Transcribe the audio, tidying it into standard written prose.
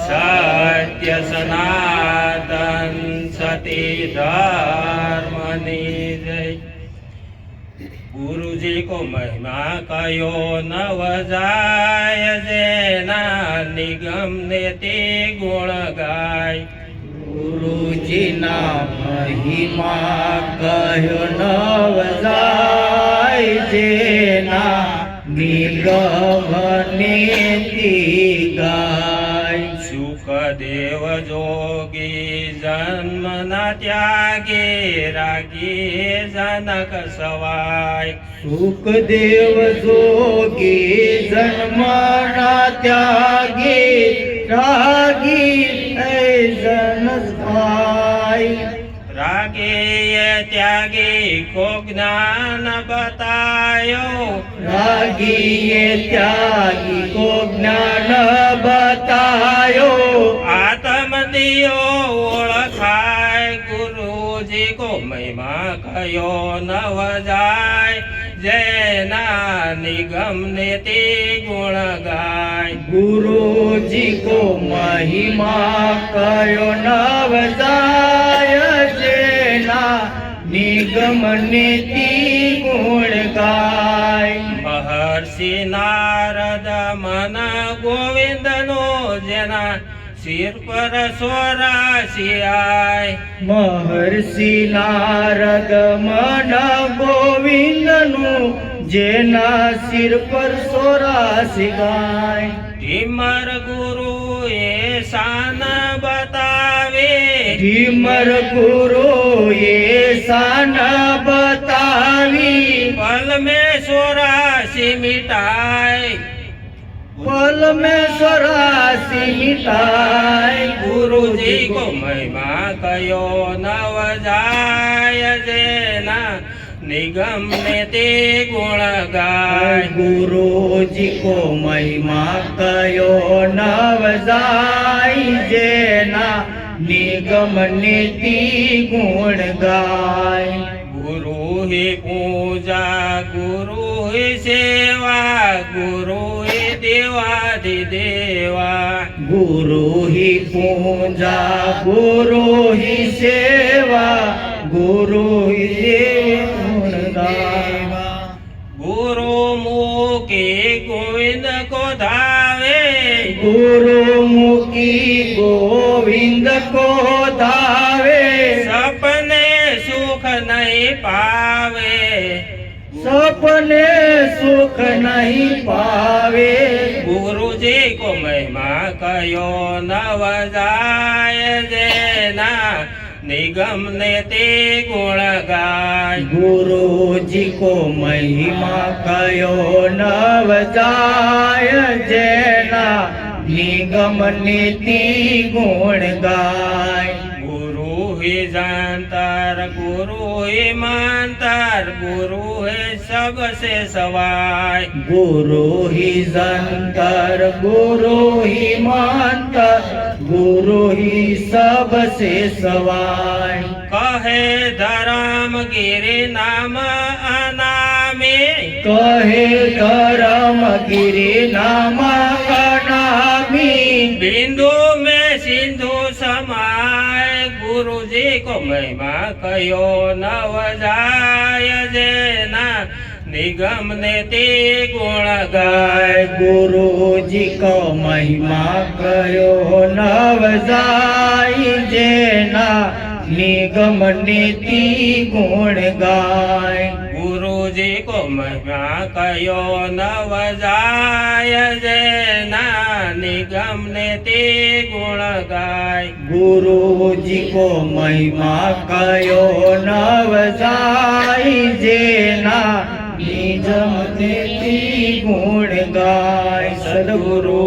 सत्य सनातन सती धर्मनी जय। गुरुजी को महिमा कयो नव जाय, जेना निगम नेति गुण गाय। गुरुजी ना महिमा कयो नव जाय, जेना निगम नेति गाय। सुखदेव जोगी जन्म न त्यागे, रागी जनक सवाय। सुखदेव जोगी जन्म न त्यागे, रागी जन सवाय। रागे ये त्यागे को ज्ञान बतायो, रागी ये त्यागी को ज्ञान बतायो। आत्म दियो ओळखाय, गुरुजी को महिमा कयो नव जाय, जेना निगम नेति गुण गाय। गुरुजी को महिमा कयो नव जाय, जेना निगम नेति गुण गाय। महर्षि नारद मन गोविंद नो, जेना सिर पर 84 आय। महर्षि नारद मन गोविंद नु, जेना सिर पर 84 गाय। ढीमर गुरु ये शान बतावे, ढीमर गुरु ये शान बतावी। पल में 84 मिटाय, पल में 84 मिटाय। गुरुजी को महिमा कयो नव जाय, जेना निगम नेति गुण गाय। गुरुजी को महिमा कयो नव जाय, जेना निगम नेति गुण गाय। गुरु ही पूजा गुरु ही सेवा, गुरु ही देवाधिदेवा। गुरु ही पूजा गुरु ही सेवा, गुरु ही गुण गावा। गुरु मुखी गोविंद को धावे, गुरु मुखी गोविंद को धावे। सपने सुख नहीं पावे, सपने सुख नहीं पावे। गुरुजी को महिमा कयो नव जाय, जेना निगम नेति गुण गाय। गुरुजी को महिमा कयो नव जाय, जेना निगम नेति गुण गाय। गुरु ही जानतर गुरु ही मानतर, गुरु है सबसे सवाय। गुरु ही जंतर गुरु ही मानतर, गुरु ही सबसे सवाय। कहे धर्म गिरि नाम अनामी, कहे धर्म गिरि नाम अनामी। बिंदु में सिंधु समाय, गुरुजी को महिमा कयो नव जाय, जेना निगम नेति गुण गाय। गुरुजी को महिमा कयो नव जाय, जेना निगम नेति गुण गाय। गुरुजी को महिमा कयो नव जाय, जेना निगम नेति गुण गाय। गुरुजी को महिमा कयो नव जाय, जेना निगम नेति गुण गाय। सद्गुरु